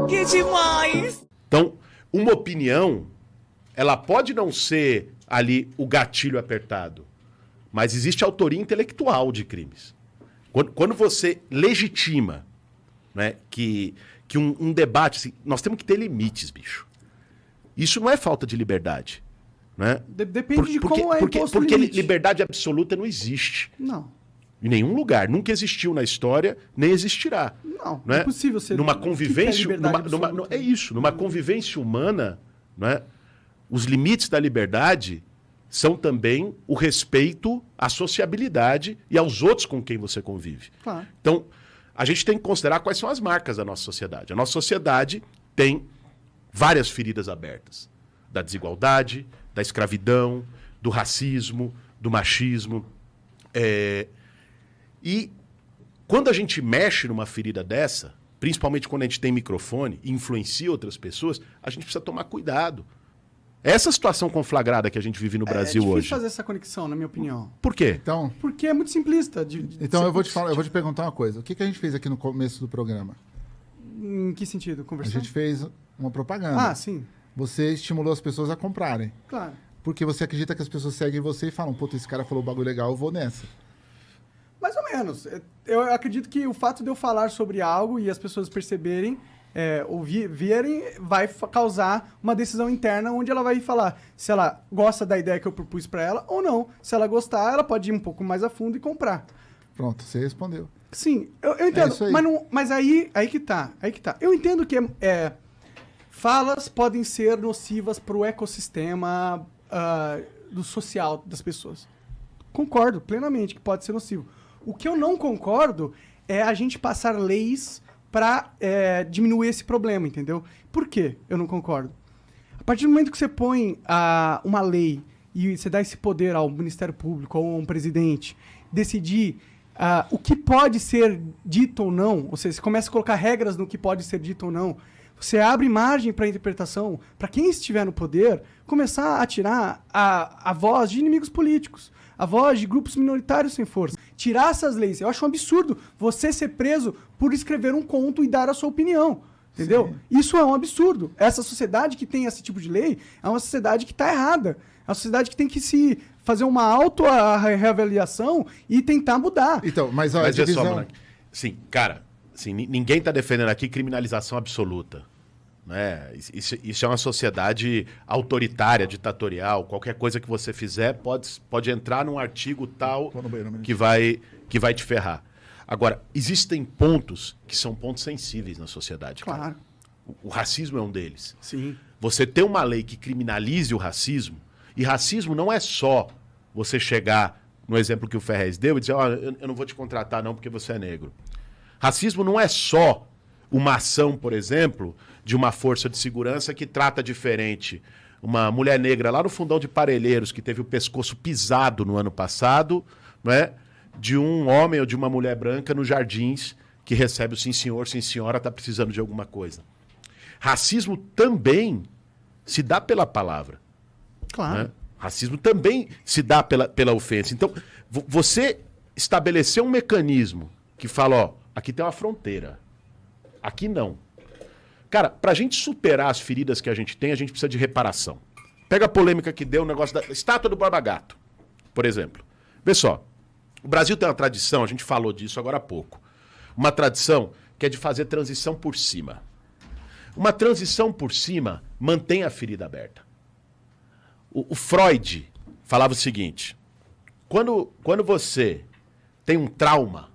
Que demais! Então, uma opinião, ela pode não ser ali o gatilho apertado, mas existe autoria intelectual de crimes. Quando você legitima, né, que um debate... Assim, nós temos que ter limites, bicho. Isso não é falta de liberdade. Né? Depende de como é imposto porque limite. liberdade absoluta não existe. Não. Em nenhum lugar. Nunca existiu na história, nem existirá. Não, né? é possível ser... Numa convivência... é isso. Numa convivência humana, né, os limites da liberdade são também o respeito à sociabilidade e aos outros com quem você convive. Claro. Então, a gente tem que considerar quais são as marcas da nossa sociedade. A nossa sociedade tem várias feridas abertas. Da desigualdade, da escravidão, do racismo, do machismo. E quando a gente mexe numa ferida dessa, principalmente quando a gente tem microfone e influencia outras pessoas, a gente precisa tomar cuidado. Essa situação conflagrada que a gente vive no Brasil hoje. É difícil fazer essa conexão, na minha opinião. Por quê? Então, Porque é muito simplista. então eu vou te perguntar uma coisa. O que a gente fez aqui no começo do programa? Em que sentido? A Conversar? gente fez uma propaganda. Ah, sim. Você estimulou as pessoas a comprarem. Claro. Porque você acredita que as pessoas seguem você e falam, puta, esse cara falou um bagulho legal, eu vou nessa. Mais ou menos. Eu acredito que o fato de eu falar sobre algo e as pessoas perceberem, verem, vai causar uma decisão interna onde ela vai falar se ela gosta da ideia que eu propus para ela ou não. Se ela gostar, ela pode ir um pouco mais a fundo e comprar. Pronto, você respondeu. Sim, eu entendo. isso aí. Mas aí que tá. Eu entendo que falas podem ser nocivas para o ecossistema do social das pessoas. Concordo plenamente que pode ser nocivo. O que eu não concordo é a gente passar leis para diminuir esse problema, entendeu? Por quê? Eu não concordo. A partir do momento que você põe uma lei e você dá esse poder ao Ministério Público ou a um presidente decidir o que pode ser dito ou não, ou seja, você começa a colocar regras no que pode ser dito ou não, você abre margem para interpretação, para quem estiver no poder, começar a tirar a voz de inimigos políticos, a voz de grupos minoritários sem força. Tirar essas leis. Eu acho um absurdo você ser preso por escrever um conto e dar a sua opinião. Entendeu? Sim. Isso é um absurdo. Essa sociedade que tem esse tipo de lei é uma sociedade que está errada. É uma sociedade que tem que se fazer uma auto-reavaliação e tentar mudar. Então, mas a divisão... Sim, cara, assim, ninguém está defendendo aqui criminalização absoluta. Né? Isso é uma sociedade autoritária, ditatorial. Qualquer coisa que você fizer pode entrar num artigo tal que vai te ferrar. Agora, existem pontos que são pontos sensíveis na sociedade. Claro. Cara. O racismo é um deles. Sim. Você ter uma lei que criminalize o racismo, e racismo não é só você chegar, no exemplo que o Ferrez deu, e dizer, eu não vou te contratar não porque você é negro. Racismo não é só uma ação, por exemplo, de uma força de segurança que trata diferente uma mulher negra lá no fundão de Parelheiros, que teve o pescoço pisado no ano passado, né, de um homem ou de uma mulher branca nos Jardins que recebe o sim senhor, sim senhora, está precisando de alguma coisa. Racismo também se dá pela palavra. Claro. Né? Racismo também se dá pela ofensa. Então, você estabeleceu um mecanismo que fala, ó, aqui tem uma fronteira. Aqui não. Cara, pra gente superar as feridas que a gente tem, a gente precisa de reparação. Pega a polêmica que deu o negócio da estátua do Borba Gato, por exemplo. Vê só, o Brasil tem uma tradição, a gente falou disso agora há pouco, uma tradição que é de fazer transição por cima. Uma transição por cima mantém a ferida aberta. O Freud falava o seguinte, quando você tem um trauma,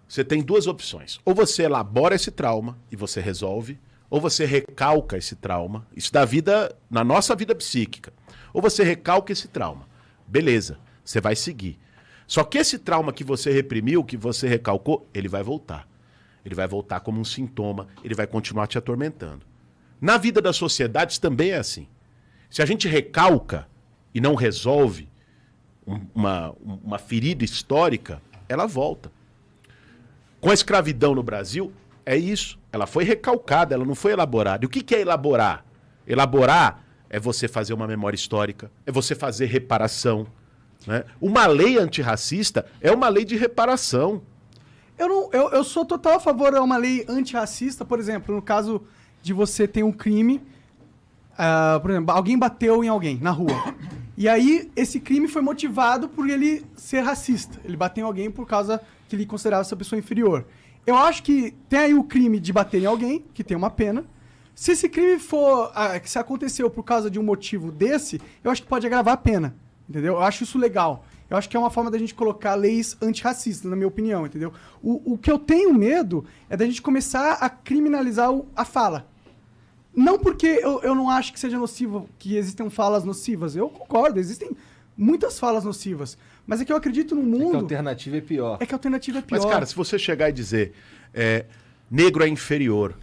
você tem duas opções. Ou você elabora esse trauma e você resolve, ou você recalca esse trauma. Isso na nossa vida psíquica. Ou você recalca esse trauma. Beleza, você vai seguir. Só que esse trauma que você reprimiu, que você recalcou, ele vai voltar. Ele vai voltar como um sintoma, ele vai continuar te atormentando. Na vida das sociedades também é assim. Se a gente recalca e não resolve uma ferida histórica, ela volta. Com a escravidão no Brasil, é isso. Ela foi recalcada, ela não foi elaborada. E o que é elaborar? Elaborar é você fazer uma memória histórica, é você fazer reparação. Né? Uma lei antirracista é uma lei de reparação. Eu sou total a favor de uma lei antirracista, por exemplo, no caso de você ter um crime, por exemplo, alguém bateu em alguém na rua. E aí, esse crime foi motivado por ele ser racista. Ele bateu em alguém por causa que ele considerava essa pessoa inferior. Eu acho que tem aí o crime de bater em alguém, que tem uma pena. Se esse crime for... se aconteceu por causa de um motivo desse, eu acho que pode agravar a pena. Entendeu? Eu acho isso legal. Eu acho que é uma forma da gente colocar leis antirracistas, na minha opinião, entendeu? O que eu tenho medo é da gente começar a criminalizar a fala. Não porque eu não acho que seja nocivo, que existam falas nocivas. Eu concordo, existem muitas falas nocivas. Mas é que eu acredito no mundo... É que a alternativa é pior. É que a alternativa é pior. Mas, cara, se você chegar e dizer negro é inferior,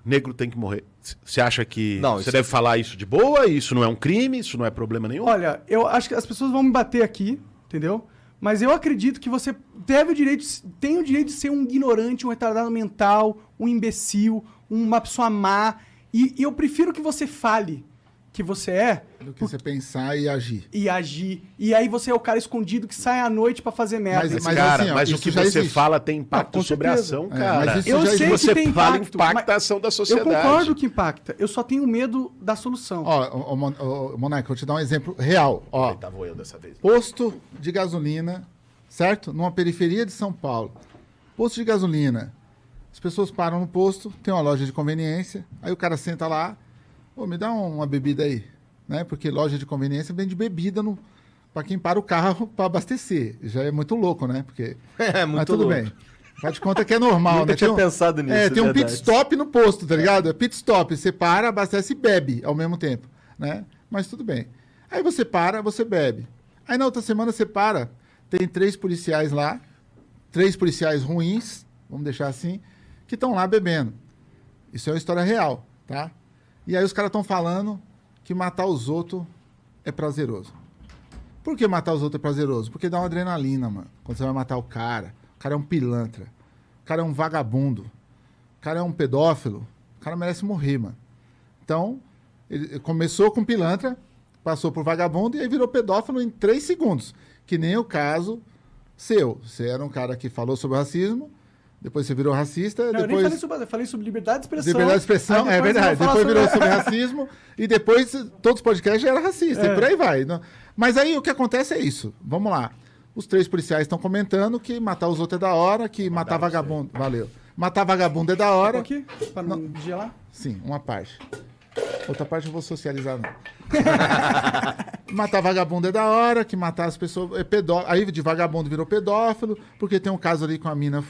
negro tem que morrer, você acha que Não, você deve falar isso de boa? Isso não é um crime? Isso não é problema nenhum? Olha, eu acho que as pessoas vão me bater aqui, entendeu? Mas eu acredito que você tem o direito de ser um ignorante, um retardado mental, um imbecil, uma pessoa má. E eu prefiro que você fale que você é... Do que você pensar e agir. E agir. E aí você é o cara escondido que sai à noite pra fazer merda. Mas, cara, assim, ó, mas o isso que já você existe. fala tem impacto com sobre a certeza. ação, cara. mas isso Eu já sei existe. que tem fala impacto, impacta mas a ação da eu sociedade. concordo que impacta. Eu só tenho medo da solução. Ó, Monarca, vou te dar um exemplo real. Ó, Tá vou eu dessa vez. posto de gasolina, certo? Numa periferia de São Paulo. Posto de gasolina. As pessoas param no posto, tem uma loja de conveniência, aí o cara senta lá, me dá uma bebida aí, né? Porque loja de conveniência vende bebida para quem para o carro para abastecer. Já é muito louco, né? Porque É muito mas tudo louco. bem. Faz de conta que é normal, Nunca né? tinha Tem pensado nisso, tem um verdade. pit stop no posto, tá ligado? É pit stop. Você para, abastece e bebe ao mesmo tempo, né? Mas tudo bem. Aí você para, você bebe. Aí na outra semana você para, tem 3 policiais lá, 3 policiais ruins, vamos deixar assim, que estão lá bebendo. Isso é uma história real, tá? E aí os caras estão falando que matar os outros é prazeroso. Por que matar os outros é prazeroso? Porque dá uma adrenalina, mano. Quando você vai matar o cara é um pilantra, o cara é um vagabundo, o cara é um pedófilo, o cara merece morrer, mano. Então, ele começou com pilantra, passou por vagabundo e aí virou pedófilo em 3 segundos. Que nem o caso seu. Você era um cara que falou sobre racismo, depois você virou racista, Não, depois... eu falei sobre liberdade de expressão. Liberdade de expressão, Aí é verdade. eu vou falar Depois virou sobre racismo e depois todos os podcasts já eram racistas. E por aí vai. Mas aí o que acontece é isso. Vamos lá. Os 3 policiais estão comentando que matar os outros é da hora, que matar vagabundo... Valeu. Matar vagabundo é da hora. aqui, pra não gelar. Sim, uma parte. Outra parte eu vou socializar, não. Matar vagabundo é da hora, que matar as pessoas é pedófilo. Aí de vagabundo virou pedófilo, porque tem um caso ali que a mina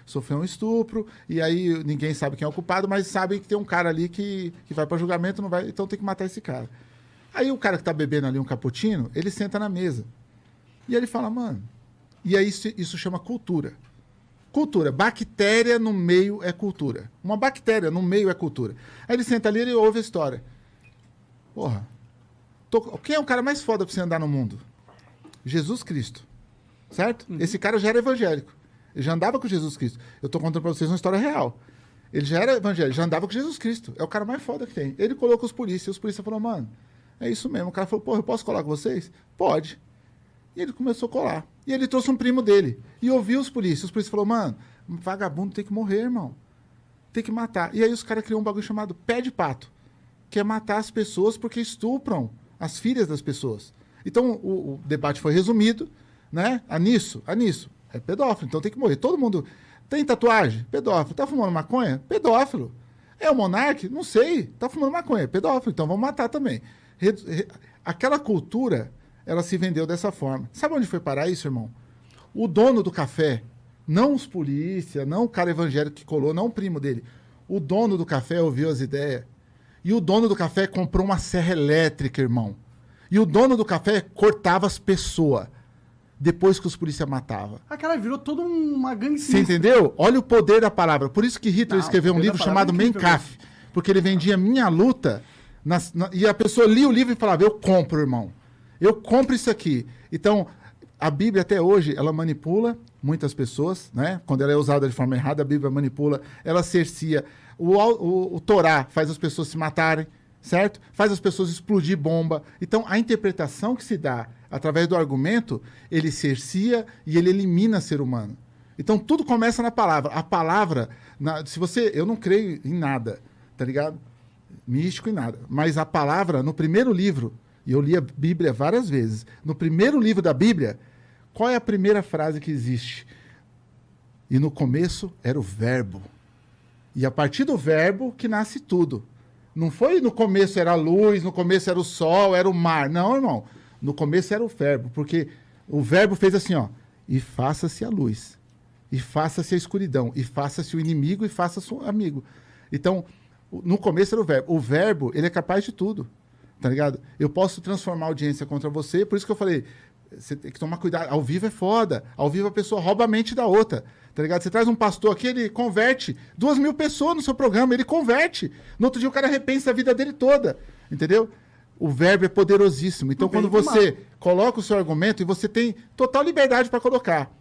sofreu um estupro, e aí ninguém sabe quem é o culpado, mas sabe que tem um cara ali que vai pra julgamento, não vai, então tem que matar esse cara. Aí o cara que tá bebendo ali um cappuccino, ele senta na mesa. E ele fala, mano... E aí isso chama cultura. Cultura. Bactéria no meio é cultura. Uma bactéria no meio é cultura. Aí ele senta ali e ele ouve a história. Porra. Quem é o cara mais foda pra você andar no mundo? Jesus Cristo. Certo? Esse cara já era evangélico. Ele já andava com Jesus Cristo. Eu tô contando pra vocês uma história real. Ele já era evangélico, já andava com Jesus Cristo. É o cara mais foda que tem. Ele colocou os polícias falaram, mano, é isso mesmo. O cara falou, porra, eu posso colar com vocês? Pode. E ele começou a colar. E ele trouxe um primo dele. E ouviu os polícias. Os polícias falaram, mano, vagabundo tem que morrer, irmão. Tem que matar. E aí os caras criam um bagulho chamado pé de pato. Que é matar as pessoas porque estupram as filhas das pessoas. Então o debate foi resumido, né? A nisso. É pedófilo, então tem que morrer. Todo mundo... Tem tatuagem? Pedófilo. Tá fumando maconha? Pedófilo. É o monarca? Não sei. Tá fumando maconha? Pedófilo. Então vamos matar também. Aquela cultura... ela se vendeu dessa forma. Sabe onde foi parar isso, irmão? O dono do café, não os polícia, não o cara evangélico que colou, não o primo dele. O dono do café ouviu as ideias. E o dono do café comprou uma serra elétrica, irmão. E o dono do café cortava as pessoas depois que os polícias matavam. Ah, cara, virou toda uma gangue Você entendeu? Olha o poder da palavra. Por isso que Hitler Não, escreveu o um poder livro da palavra chamado é Mein incrível Kampf. Porque ele vendia Minha Luta e a pessoa lia o livro e falava, eu compro, irmão. Eu compro isso aqui. Então, a Bíblia até hoje, ela manipula muitas pessoas, né? Quando ela é usada de forma errada, a Bíblia manipula, ela cercia. O Torá faz as pessoas se matarem, certo? Faz as pessoas explodir bomba. Então, a interpretação que se dá através do argumento, ele cercia e ele elimina ser humano. Então, tudo começa na palavra. A palavra, eu não creio em nada, tá ligado? Místico e nada. Mas a palavra, no primeiro livro, e eu li a Bíblia várias vezes, no primeiro livro da Bíblia, qual é a primeira frase que existe? E no começo era o verbo. E a partir do verbo que nasce tudo. Não foi no começo era a luz, no começo era o sol, era o mar. Não, irmão. No começo era o verbo, porque o verbo fez assim, ó. E faça-se a luz. E faça-se a escuridão. E faça-se o inimigo e faça-se o amigo. Então, no começo era o verbo. O verbo, ele é capaz de tudo. Tá ligado? Eu posso transformar a audiência contra você, por isso que eu falei, você tem que tomar cuidado. Ao vivo é foda. Ao vivo a pessoa rouba a mente da outra. Tá ligado? Você traz um pastor aqui, ele converte 2.000 pessoas no seu programa, ele converte. No outro dia o cara repensa a vida dele toda. Entendeu? O verbo é poderosíssimo. Então, quando você coloca o seu argumento, e você tem total liberdade para colocar.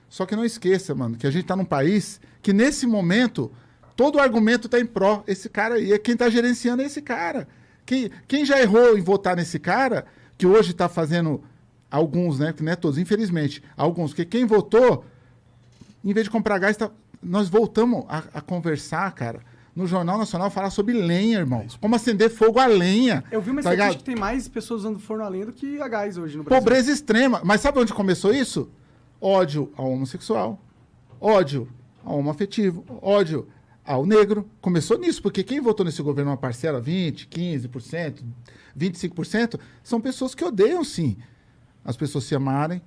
Só que não esqueça, mano, que a gente tá num país que, nesse momento, todo o argumento tá em pró. Esse cara aí, quem tá gerenciando é esse cara. Quem já errou em votar nesse cara, que hoje tá fazendo alguns, né? Que não é todos, infelizmente. Alguns, porque quem votou, em vez de comprar gás, nós voltamos a conversar, cara. No Jornal Nacional, falar sobre lenha, irmão. Como acender fogo a lenha. Eu vi uma tá estatística que tem mais pessoas usando forno a lenha do que a gás hoje no Brasil. Pobreza extrema. Mas sabe onde começou isso? Ódio ao homossexual, ódio ao homoafetivo, ódio ao negro. Começou nisso, porque quem votou nesse governo uma parcela, 20%, 15%, 25%, são pessoas que odeiam, sim, as pessoas se amarem,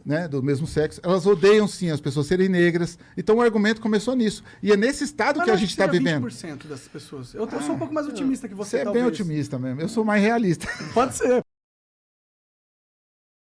né, do mesmo sexo. Elas odeiam, sim, as pessoas serem negras. Então o argumento começou nisso. E é nesse estado que a gente está vivendo. 20% das pessoas. Eu sou um pouco mais otimista que você, Você é talvez. bem otimista mesmo. Eu sou mais realista. Pode ser.